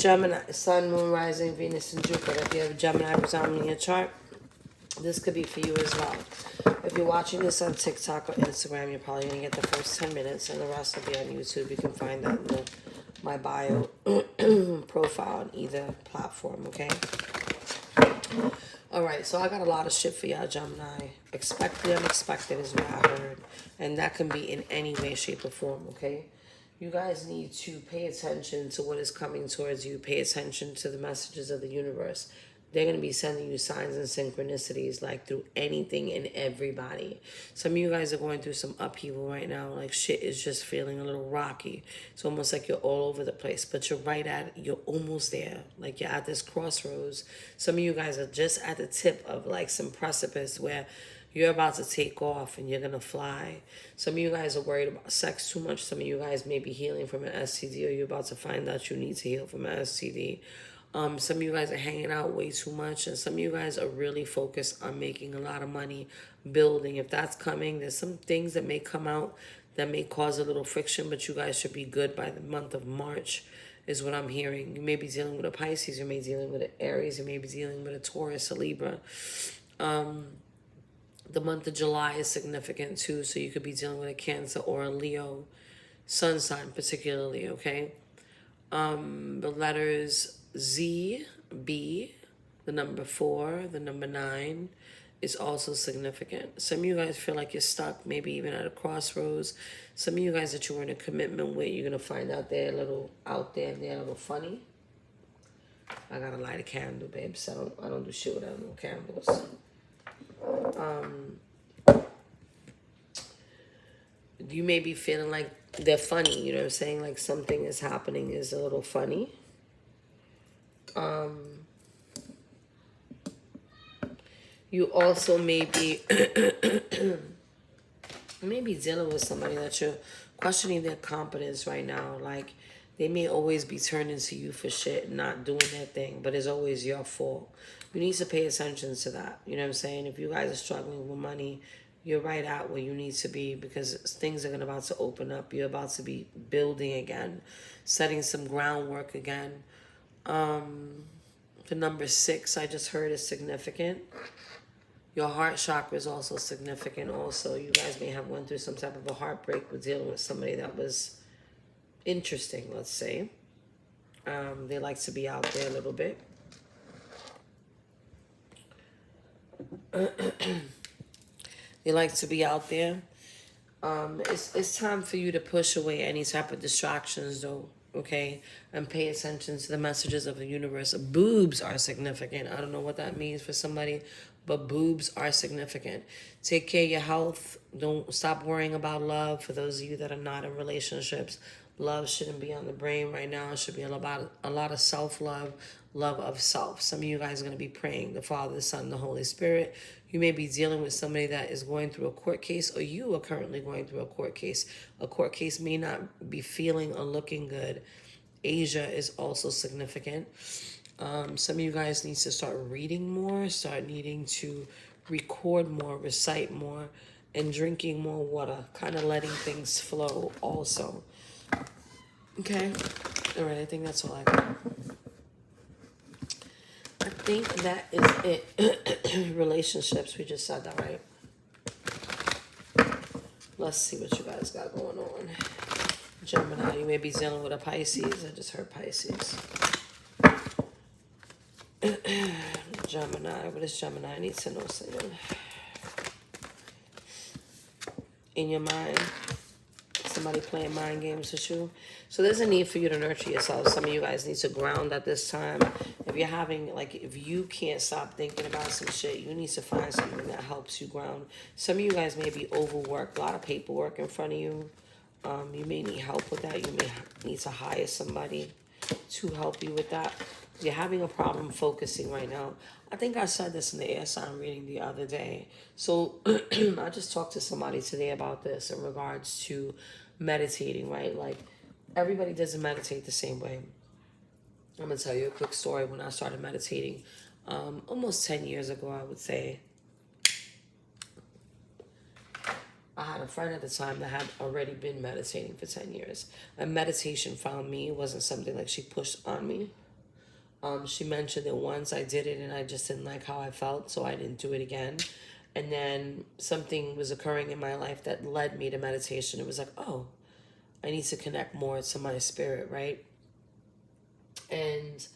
Gemini, Sun, Moon, Rising, Venus, and Jupiter. If you have Gemini resounding in your chart, this could be for you as well. If you're watching this on TikTok or Instagram, you're probably going to get the first 10 minutes, and the rest will be on YouTube. You can find that in my bio profile on either platform, okay? Alright, so I got a lot of shit for y'all, Gemini. Expect the unexpected is what I heard. And that can be in any way, shape, or form, okay? You guys need to pay attention to what is coming towards you. Pay attention to the messages of the universe. They're going to be sending you signs and synchronicities like through anything and everybody. Some of you guys are going through some upheaval right now. Like shit is just feeling a little rocky. It's almost like you're all over the place, but you're almost there. Like you're at this crossroads. Some of you guys are just at the tip of like some precipice where you're about to take off and you're going to fly. Some of you guys are worried about sex too much. Some of you guys may be healing from an STD, or you're about to find out you need to heal from an STD. Some of you guys are hanging out way too much, and some of you guys are really focused on making a lot of money, building. If that's coming, there's some things that may come out that may cause a little friction, but you guys should be good by the month of March, is what I'm hearing. You may be dealing with a Pisces, you may be dealing with an Aries, you may be dealing with a Taurus, a Libra. The month of July is significant too, so you could be dealing with a Cancer or a Leo sun sign particularly, okay? The letters Z, B, the number 4, the number 9 is also significant. Some of you guys feel like you're stuck, maybe even at a crossroads. Some of you guys that you were in a commitment with, you're going to find out they're a little out there and they're a little funny. I got to light a candle, babe, so I don't do shit without no candles. You may be feeling like they're funny, you know what I'm saying? Like something is happening is a little funny. You also may be dealing with somebody that you're questioning their competence right now. Like they may always be turning to you for shit, not doing their thing, but it's always your fault. You need to pay attention to that. You know what I'm saying? If you guys are struggling with money, you're right at where you need to be, because things are about to open up. You're about to be building again, setting some groundwork again. The number 6 I just heard is significant. Your heart chakra is also significant also. You guys may have went through some type of a heartbreak with dealing with somebody that was interesting, let's say. They like to be out there a little bit. They like to be out there. It's time for you to push away any type of distractions, though, okay? And pay attention to the messages of the universe. Boobs are significant. I don't know what that means for somebody, but boobs are significant. Take care of your health. Don't stop worrying about love. For those of you that are not in relationships, love shouldn't be on the brain right now. It should be about a lot of self-love, love of self. Some of you guys are going to be praying the Father, the Son, the Holy Spirit. You may be dealing with somebody that is going through a court case, or you are currently going through a court case. A court case may not be feeling or looking good. Asia is also significant. Some of you guys need to start reading more, start needing to record more, recite more, and drinking more water, kind of letting things flow also. Okay? All right, I think that's all I got. I think that is it. Relationships, we just said that, right? Let's see what you guys got going on. Gemini, you may be dealing with a Pisces. I just heard Pisces. Gemini, what is Gemini? I need to know something. In your mind, somebody playing mind games with you. So there's a need for you to nurture yourself. Some of you guys need to ground at this time. If you're having, like, if you can't stop thinking about some shit, you need to find something that helps you ground. Some of you guys may be overworked, a lot of paperwork in front of you. You may need help with that. You may need to hire somebody to help you with that. You're having a problem focusing right now. I think I said this in the air sign reading the other day. So I just talked to somebody today about this in regards to meditating, right? Like, everybody doesn't meditate the same way. I'm going to tell you a quick story. When I started meditating almost 10 years ago, I would say, I had a friend at the time that had already been meditating for 10 years. And meditation found me. It wasn't something like she pushed on me. She mentioned that once I did it and I just didn't like how I felt, so I didn't do it again. And then something was occurring in my life that led me to meditation. It was like, oh, I need to connect more to my spirit, right? And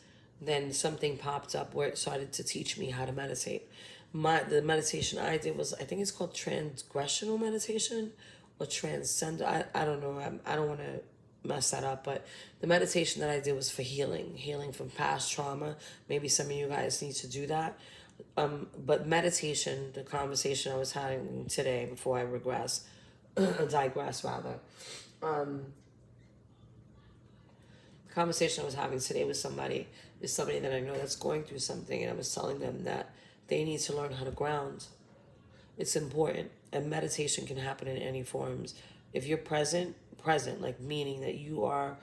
then something popped up where it started to teach me how to meditate. The meditation I did was, I think it's called transgressional meditation or transcend. I don't know. I don't want to mess that up, but the meditation that I did was for healing from past trauma. Maybe some of you guys need to do that. But meditation, the conversation I was having today before I digress rather. The conversation I was having today with somebody is somebody that I know that's going through something, and I was telling them that they need to learn how to ground. It's important, and meditation can happen in any forms. If you're present, like meaning that you are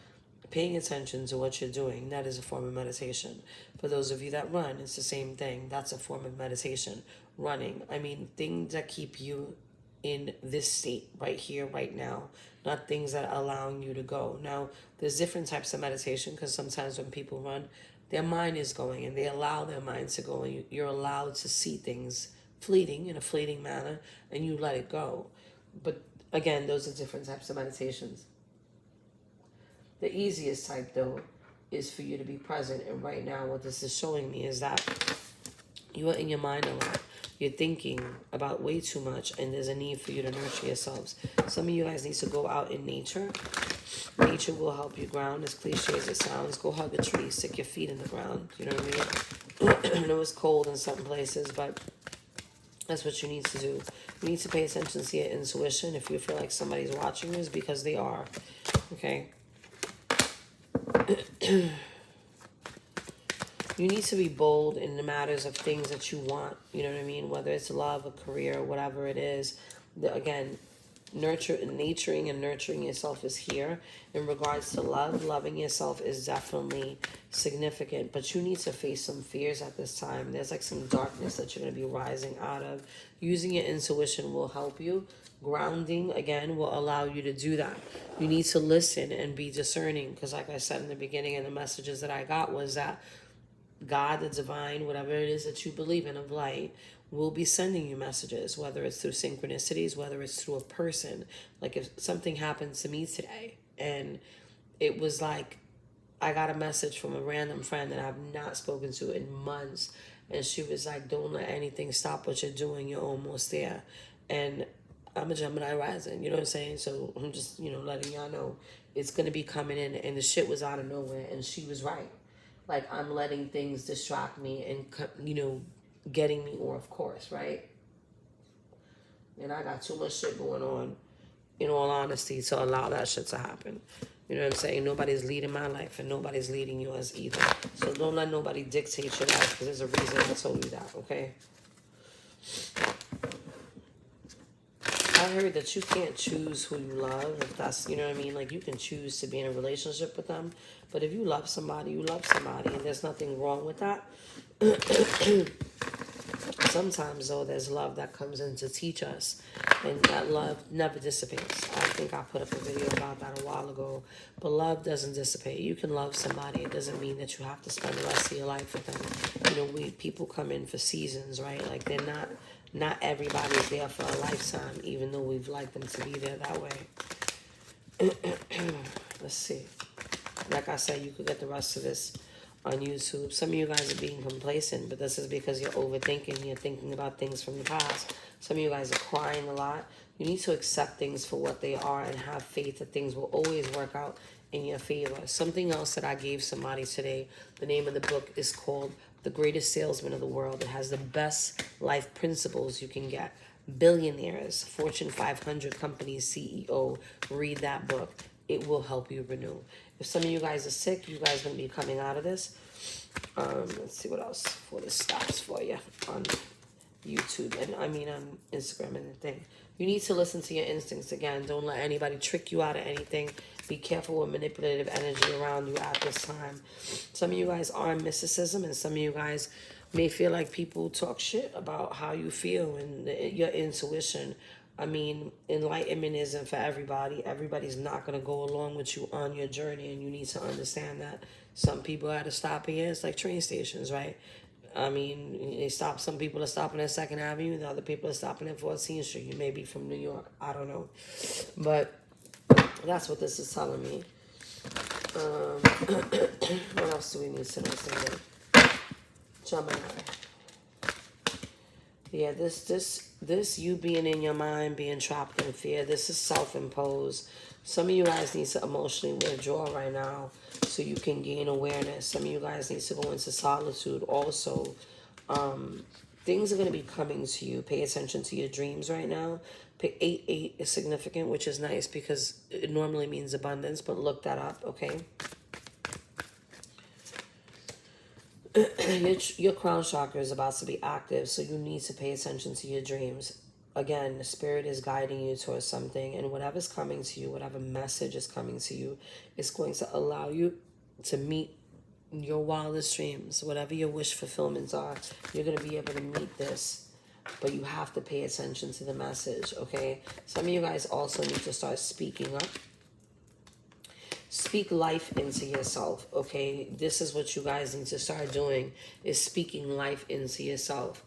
paying attention to what you're doing, that is a form of meditation. For those of you that run, it's the same thing. That's a form of meditation. Running. I mean, things that keep you in this state right here, right now, not things that are allowing you to go. Now, there's different types of meditation, because sometimes when people run, their mind is going and they allow their mind to go, and you're allowed to see things fleeting in a fleeting manner and you let it go. But again, those are different types of meditations. The easiest type, though, is for you to be present. And right now, what this is showing me is that you are in your mind a lot. You're thinking about way too much, and there's a need for you to nurture yourselves. Some of you guys need to go out in nature. Nature will help you ground, as cliche as it sounds. Go hug a tree, stick your feet in the ground. You know what I mean? I know it's cold in some places, but that's what you need to do. You need to pay attention to your intuition. If you feel like somebody's watching you, it's because they are. Okay? You need to be bold in the matters of things that you want. You know what I mean? Whether it's love, a career, whatever it is. Again, nurturing and nurturing yourself is here. In regards to love, loving yourself is definitely significant. But you need to face some fears at this time. There's like some darkness that you're going to be rising out of. Using your intuition will help you. Grounding, again, will allow you to do that. You need to listen and be discerning. Because like I said in the beginning, and the messages that I got was that God, the divine, whatever it is that you believe in of light, will be sending you messages, whether it's through synchronicities, whether it's through a person. Like if something happened to me today and it was like I got a message from a random friend that I've not spoken to in months, and she was like, don't let anything stop what you're doing, you're almost there. And I'm a Gemini rising, you know what I'm saying? So I'm just, letting y'all know it's going to be coming in, and the shit was out of nowhere, and she was right. Like, I'm letting things distract me and, getting me off course, right? And I got too much shit going on, in all honesty, to allow that shit to happen. You know what I'm saying? Nobody's leading my life, and nobody's leading yours either. So don't let nobody dictate your life, because there's a reason I told you that, okay? I heard that you can't choose who you love, if that's, you know what I mean? Like, you can choose to be in a relationship with them, but if you love somebody, you love somebody, and there's nothing wrong with that. Sometimes, though, there's love that comes in to teach us, and that love never dissipates. I think I put up a video about that a while ago, but love doesn't dissipate. You can love somebody. It doesn't mean that you have to spend the rest of your life with them. People come in for seasons, right? Like, they're not everybody's there for a lifetime, even though we've liked them to be there that way. Let's see. Like I said, you could get the rest of this on YouTube. Some of you guys are being complacent, but this is because you're overthinking. You're thinking about things from the past. Some of you guys are crying a lot. You need to accept things for what they are and have faith that things will always work out in your favor. Something else that I gave somebody today, the name of the book is called The Greatest Salesman of the World. It has the best life principles you can get. Billionaires, Fortune 500 companies, CEO, read that book. It will help you renew. If some of you guys are sick, you guys are going to be coming out of this. Let's see what else for this stops for you on YouTube and on Instagram and the thing. You need to listen to your instincts again. Don't let anybody trick you out of anything. Be careful with manipulative energy around you at this time. Some of you guys are in mysticism, and some of you guys may feel like people talk shit about how you feel and your intuition. I mean, enlightenment isn't for everybody. Everybody's not going to go along with you on your journey, and you need to understand that. Some people had to stop here. It's like train stations, right? I mean, they stop. Some people are stopping at 2nd Avenue, the other people are stopping at 14th Street. You may be from New York. I don't know. But that's what this is telling me. What else do we need to know? Gemini. Yeah, this you being in your mind, being trapped in fear, this is self-imposed. Some of you guys need to emotionally withdraw right now so you can gain awareness. Some of you guys need to go into solitude also. Things are going to be coming to you. Pay attention to your dreams right now. 8 is significant, which is nice because it normally means abundance, but look that up, okay? Your crown chakra is about to be active, so you need to pay attention to your dreams. Again, the spirit is guiding you towards something, and whatever's coming to you, whatever message is coming to you, is going to allow you to meet your wildest dreams. Whatever your wish fulfillments are, you're going to be able to meet this, but you have to pay attention to the message, okay? Some of you guys also need to start speaking up. Speak life into yourself, okay? This is what you guys need to start doing, is speaking life into yourself.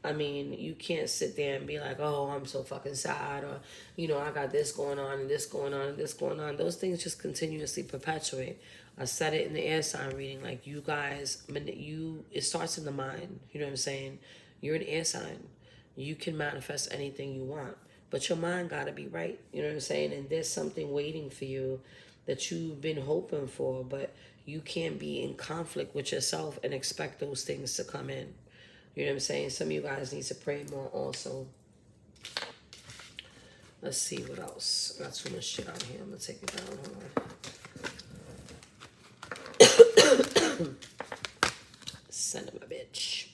I mean, you can't sit there and be like, oh, I'm so fucking sad, or, you know, I got this going on, and this going on, and this going on. Those things just continuously perpetuate. I said it in the air sign reading, like, you guys, it starts in the mind, you know what I'm saying? You're an air sign. You can manifest anything you want, but your mind got to be right, you know what I'm saying? And there's something waiting for you that you've been hoping for, but you can't be in conflict with yourself and expect those things to come in. You know what I'm saying? Some of you guys need to pray more also. Let's see what else. I got too much shit out here. I'm going to take it down. Hold on. Son of a bitch.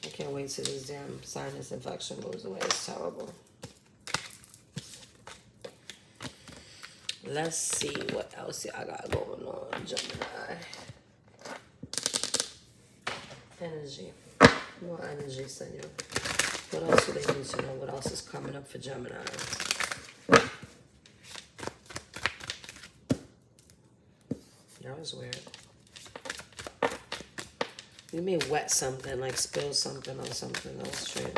I can't wait till this damn sinus infection goes away. It's terrible. Let's see what else I got going on, Gemini. Energy. More energy, Senor. What else do they need to know? What else is coming up for Gemini? That was weird. You may wet something, like spill something on something. That was strange.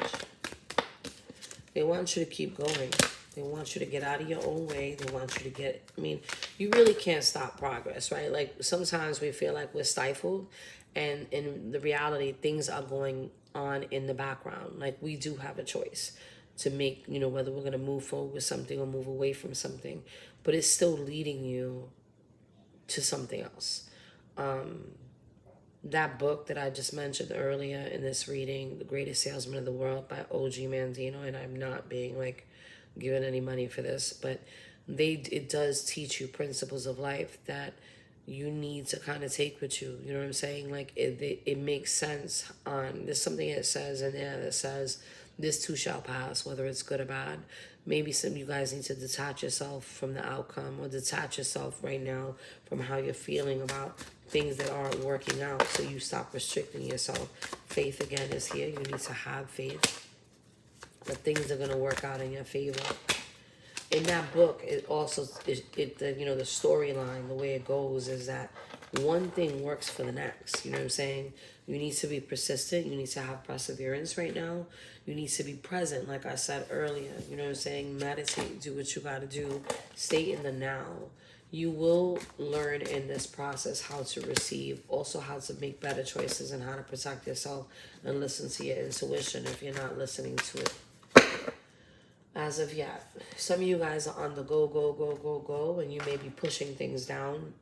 They want you to keep going. They want you to get out of your own way. They want you to get, I mean, you really can't stop progress, right? Like sometimes we feel like we're stifled, and in the reality, things are going on in the background. Like we do have a choice to make, you know, whether we're going to move forward with something or move away from something, but it's still leading you to something else. That book that I just mentioned earlier in this reading, The Greatest Salesman of the World by O.G. Mandino, and I'm not being like given any money for this, but it does teach you principles of life that you need to kind of take with you. You know what I'm saying? Like it makes sense. There's something it says in there that says this too shall pass, whether it's good or bad. Maybe some of you guys need to detach yourself from the outcome, or detach yourself right now from how you're feeling about things that aren't working out, so you stop restricting yourself. Faith again is here. You need to have faith that things are going to work out in your favor. In that book, it also, the storyline, the way it goes is that one thing works for the next. You know what I'm saying? You need to be persistent. You need to have perseverance right now. You need to be present, like I said earlier. You know what I'm saying? Meditate. Do what you got to do. Stay in the now. You will learn in this process how to receive, also how to make better choices and how to protect yourself and listen to your intuition if you're not listening to it as of yet. Some of you guys are on the go, and you may be pushing things down,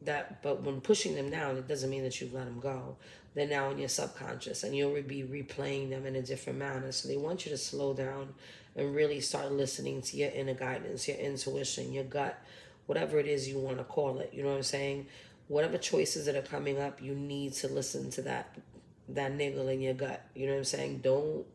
but when pushing them down, it doesn't mean that you've let them go. They're now in your subconscious, and you'll be replaying them in a different manner. So they want you to slow down and really start listening to your inner guidance, your intuition, your gut, whatever it is you want to call it. You know what I'm saying? Whatever choices that are coming up, you need to listen to that niggle in your gut. You know what I'm saying? Don't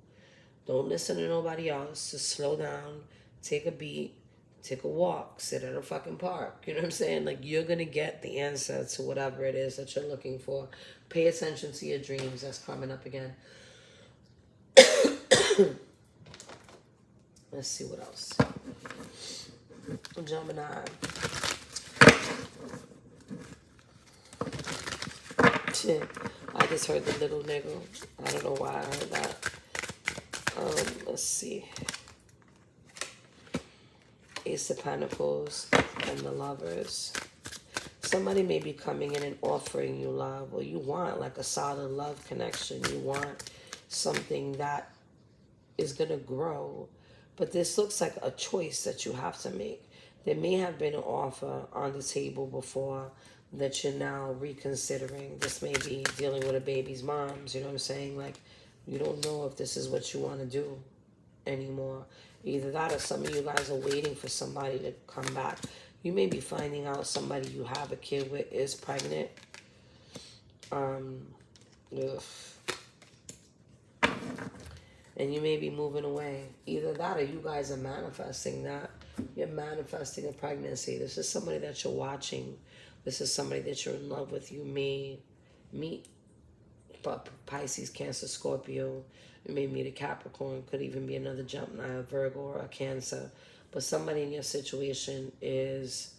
listen to nobody else. Just slow down, take a beat, take a walk, sit at a fucking park. You know what I'm saying? Like, you're going to get the answer to whatever it is that you're looking for. Pay attention to your dreams. That's coming up again. Let's see what else. Gemini. Shit. I just heard the little nigga. I don't know why I heard that. Let's see. Ace of Pentacles and the Lovers. Somebody may be coming in and offering you love, or you want like a solid love connection. You want something that is going to grow. But this looks like a choice that you have to make. There may have been an offer on the table before that you're now reconsidering. This may be dealing with a baby's moms, you know what I'm saying? Like, you don't know if this is what you want to do anymore. Either that or some of you guys are waiting for somebody to come back. You may be finding out somebody you have a kid with is pregnant. And you may be moving away. Either that or you guys are manifesting that. You're manifesting a pregnancy. This is somebody that you're watching. This is somebody that you're in love with. You may meet Pisces, Cancer, Scorpio. You may meet a Capricorn. Could even be another Gemini, a Virgo, or a Cancer. But somebody in your situation is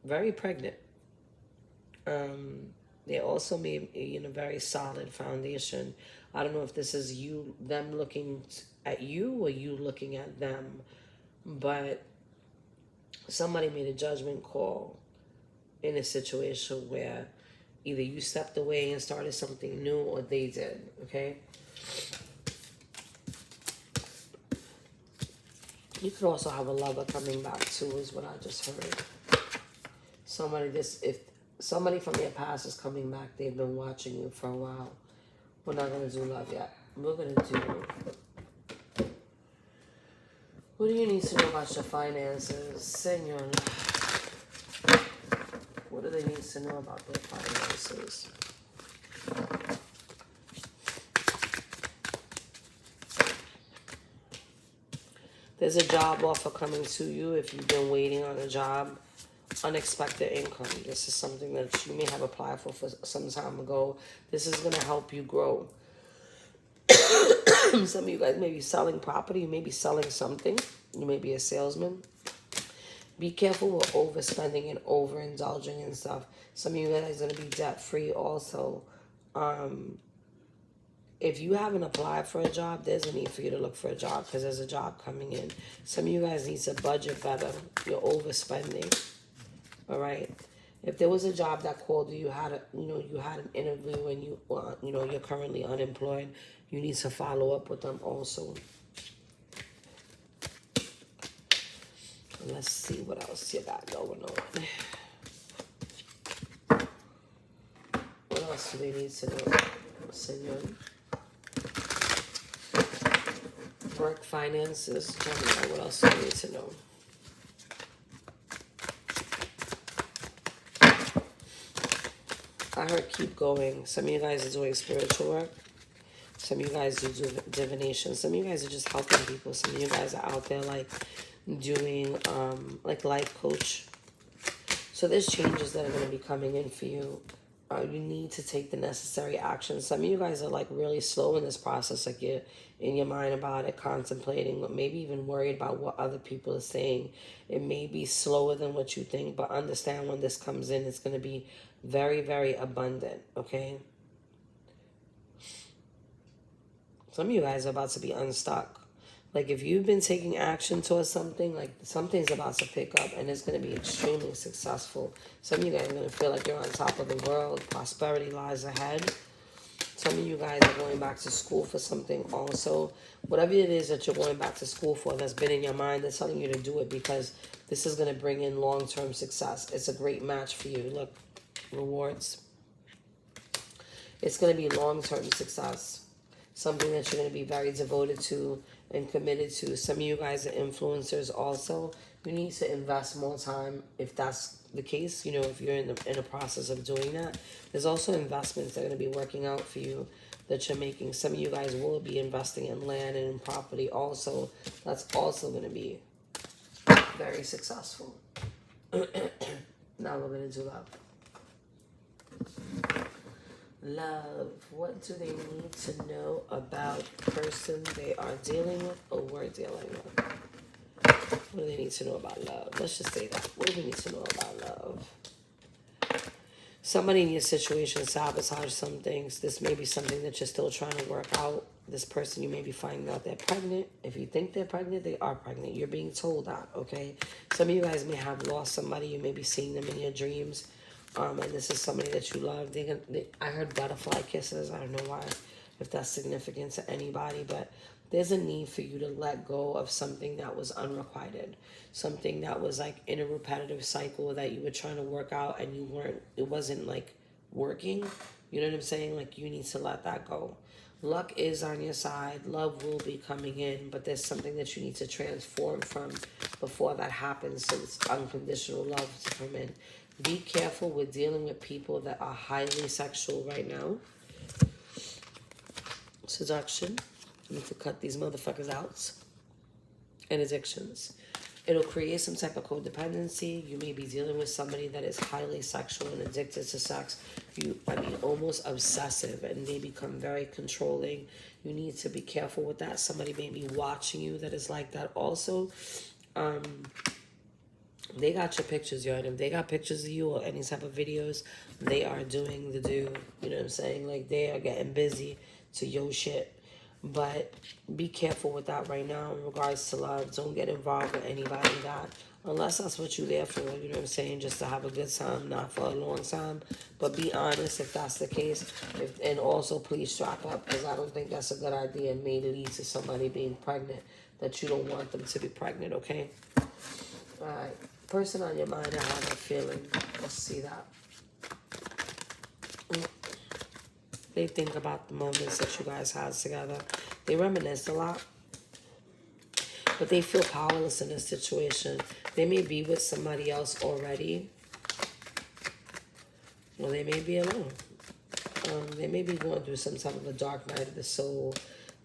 very pregnant. They also may be in a very solid foundation. I don't know if this is them looking at you or you looking at them. But somebody made a judgment call in a situation where either you stepped away and started something new or they did, okay? You could also have a lover coming back too, is what I just heard. If somebody from your past is coming back, they've been watching you for a while. We're not going to do love yet. We're going to do... What do you need to know about your finances? Senor. What do they need to know about their finances? There's a job offer coming to you if you've been waiting on a job. Unexpected income. This is something that you may have applied for some time ago. This is going to help you grow. Some of you guys may be selling property. You may be selling something. You may be a salesman. Be careful with overspending and overindulging and stuff. Some of you guys are going to be debt-free also. If you haven't applied for a job, there's a need for you to look for a job because there's a job coming in. Some of you guys need to budget better. You're overspending. All right. If there was a job that called you, you had an interview and you're currently unemployed, you need to follow up with them also. Let's see what else you got going on. What else do they need to know, Senor? Work, finances, Gemini. What else do they need to know? I heard keep going. Some of you guys are doing spiritual work. Some of you guys do divination. Some of you guys are just helping people. Some of you guys are out there like doing like life coach. So there's changes that are going to be coming in for you. You need to take the necessary action. Some of you guys are like really slow in this process. Like you're in your mind about it, contemplating, maybe even worried about what other people are saying. It may be slower than what you think, but understand when this comes in, it's going to be very, very abundant, okay? Some of you guys are about to be unstuck. Like if you've been taking action towards something, like something's about to pick up and it's going to be extremely successful. Some of you guys are going to feel like you're on top of the world. Prosperity lies ahead. Some of you guys are going back to school for something also. Whatever it is that you're going back to school for that's been in your mind, they're telling you to do it because this is going to bring in long-term success. It's a great match for you. Look, rewards. It's going to be long-term success. Something that you're going to be very devoted to and committed to. Some of you guys are influencers also. You need to invest more time if that's the case. You know, if you're in the process of doing that. There's also investments that are going to be working out for you that you're making. Some of you guys will be investing in land and in property also. That's also going to be very successful. Now we're going to do love. Love. What do they need to know about the person they are dealing with or were dealing with? What do they need to know about love? Let's just say that. What do we need to know about love? Somebody in your situation sabotaged some things. This may be something that you're still trying to work out. This person, you may be finding out they're pregnant. If you think they're pregnant, they are pregnant. You're being told that, okay? Some of you guys may have lost somebody. You may be seeing them in your dreams. And this is somebody that you love. I heard butterfly kisses. I don't know why, if that's significant to anybody, but there's a need for you to let go of something that was unrequited, something that was like in a repetitive cycle that you were trying to work out and it wasn't like working. You know what I'm saying? Like, you need to let that go. Luck is on your side. Love will be coming in, but there's something that you need to transform from before that happens, so it's unconditional love to come in. Be careful with dealing with people that are highly sexual right now. Seduction. You need to cut these motherfuckers out. And addictions. It'll create some type of codependency. You may be dealing with somebody that is highly sexual and addicted to sex. Almost obsessive, and they become very controlling. You need to be careful with that. Somebody may be watching you that is like that also. They got your pictures, yo. And if they got pictures of you or any type of videos, they are doing the do. You know what I'm saying? Like, they are getting busy to your shit. But be careful with that right now in regards to love. Don't get involved with anybody that, unless that's what you're there for, you know what I'm saying, just to have a good time, not for a long time. But be honest if that's the case. And also, please strap up, because I don't think that's a good idea. It may lead to somebody being pregnant that you don't want them to be pregnant, okay? All right. Person on your mind, I have a feeling. Let's see that. They think about the moments that you guys had together. They reminisce a lot. But they feel powerless in this situation. They may be with somebody else already. Or they may be alone. They may be going through some type of a dark night of the soul.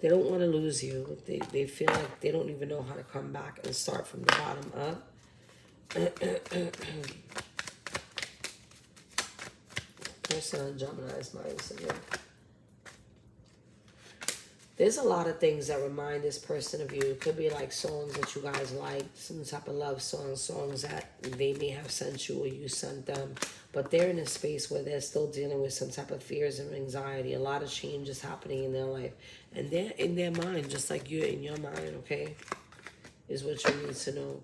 They don't want to lose you. They feel like they don't even know how to come back and start from the bottom up. Person on Gemini's mind. So yeah. There's a lot of things that remind this person of you. It could be like songs that you guys like, some type of love songs that they may have sent you or you sent them. But they're in a space where they're still dealing with some type of fears and anxiety. A lot of change is happening in their life. And they're in their mind, just like you're in your mind, okay? Is what you need to know.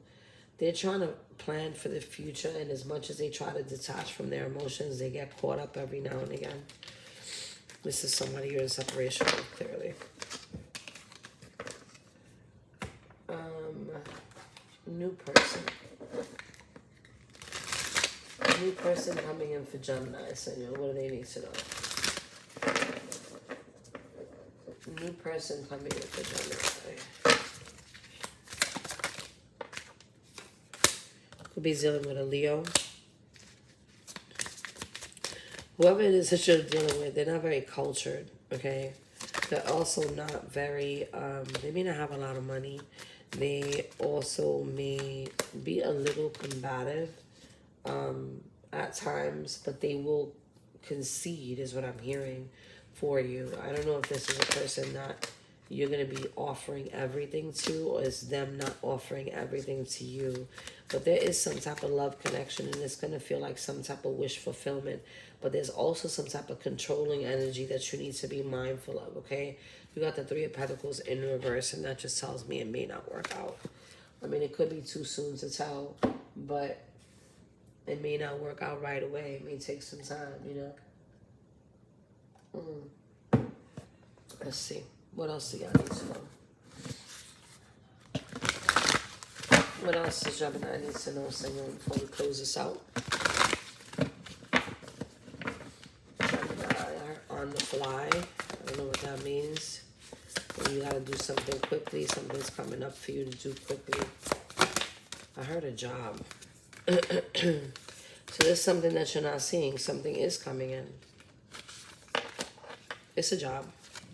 They're trying to plan for the future, and as much as they try to detach from their emotions, they get caught up every now and again. This is somebody you're in separation with, clearly. New person. New person coming in for Gemini. So, what do they need to know? New person coming in for Gemini. Could be dealing with a Leo. Whoever it is that you're dealing with, they're not very cultured, okay? They're also not very, they may not have a lot of money. They also may be a little combative at times, but they will concede, is what I'm hearing for you. I don't know if this is a person that you're going to be offering everything to, or is them not offering everything to you. But there is some type of love connection, and it's going to feel like some type of wish fulfillment. But there's also some type of controlling energy that you need to be mindful of, okay? You got the Three of Pentacles in reverse, and that just tells me it may not work out. I mean, it could be too soon to tell, but it may not work out right away. It may take some time, you know? Let's see. What else do y'all need to know? What else does Gemini need to know, Senor, before we close this out? Gemini on the fly. I don't know what that means. When you gotta do something quickly, something's coming up for you to do quickly. I heard a job. So there's something that you're not seeing. Something is coming in. It's a job.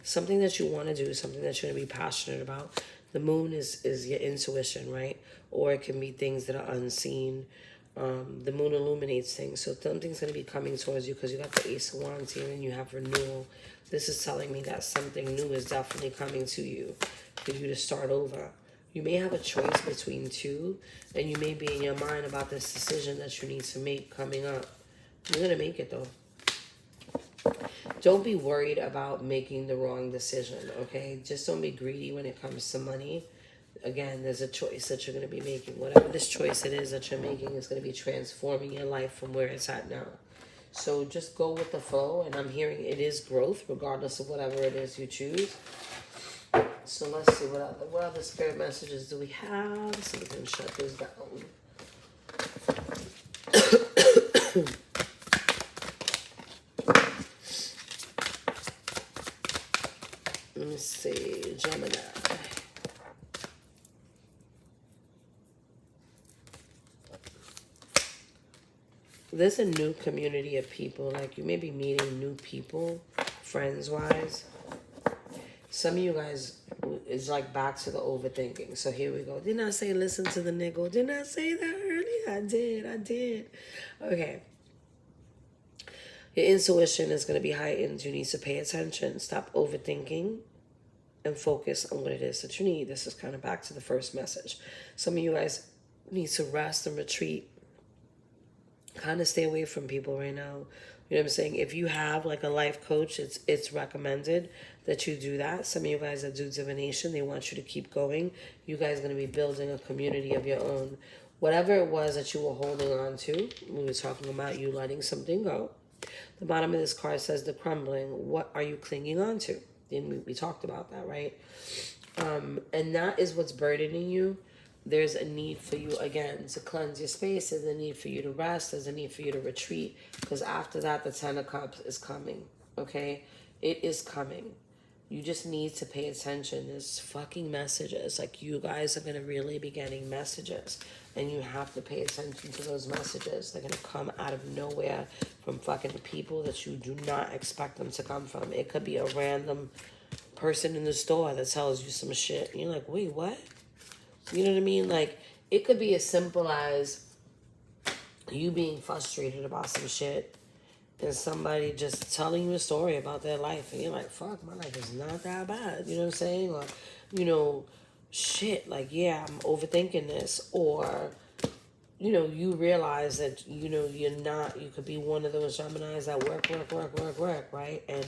Something that you want to do, something that you're going to be passionate about. The moon is your intuition, right? Or it can be things that are unseen. The moon illuminates things. So something's going to be coming towards you because you got the Ace of Wands here and you have renewal. This is telling me that something new is definitely coming to you for you to start over. You may have a choice between two, and you may be in your mind about this decision that you need to make coming up. You're going to make it, though. Don't be worried about making the wrong decision, okay? Just don't be greedy when it comes to money. Again, there's a choice that you're going to be making. Whatever this choice it is that you're making is going to be transforming your life from where it's at now. So just go with the flow, and I'm hearing it is growth regardless of whatever it is you choose. So let's see, what other spirit messages do we have so we can shut this down. Let me see, Gemini. There's a new community of people. Like, you may be meeting new people, friends-wise. Some of you guys is like back to the overthinking. So here we go. Didn't I say listen to the nigga? Didn't I say that earlier? I did. Okay. Your intuition is going to be heightened. You need to pay attention. Stop overthinking and focus on what it is that you need. This is kind of back to the first message. Some of you guys need to rest and retreat. Kind of stay away from people right now. You know what I'm saying? If you have like a life coach, it's recommended that you do that. Some of you guys that do divination, they want you to keep going. You guys are going to be building a community of your own. Whatever it was that you were holding on to, we were talking about you letting something go. The bottom of this card says the crumbling. What are you clinging on to? And we talked about that, right? And that is what's burdening you. There's a need for you, again, to cleanse your space. There's a need for you to rest. There's a need for you to retreat. Because after that, the Ten of Cups is coming, okay? It is coming. You just need to pay attention. There's fucking messages. Like, you guys are going to really be getting messages. And you have to pay attention to those messages. They're going to come out of nowhere from fucking people that you do not expect them to come from. It could be a random person in the store that tells you some shit. And you're like, wait, what? You know what I mean? Like, it could be as simple as you being frustrated about some shit and somebody just telling you a story about their life. And you're like, fuck, my life is not that bad. You know what I'm saying? Or, you know, shit, like, yeah, I'm overthinking this. Or, you know, you realize that, you know, you could be one of those Geminis that work, right? And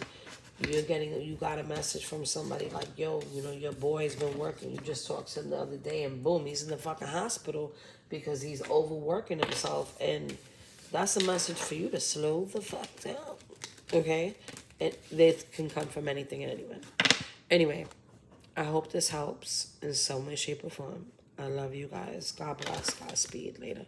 you got a message from somebody like, yo, you know, your boy's been working. You just talked to him the other day and boom, he's in the fucking hospital because he's overworking himself. And that's a message for you to slow the fuck down, okay? And they can come from anything and anyone. Anyway, I hope this helps in some way, shape, or form. I love you guys. God bless. Godspeed. Later.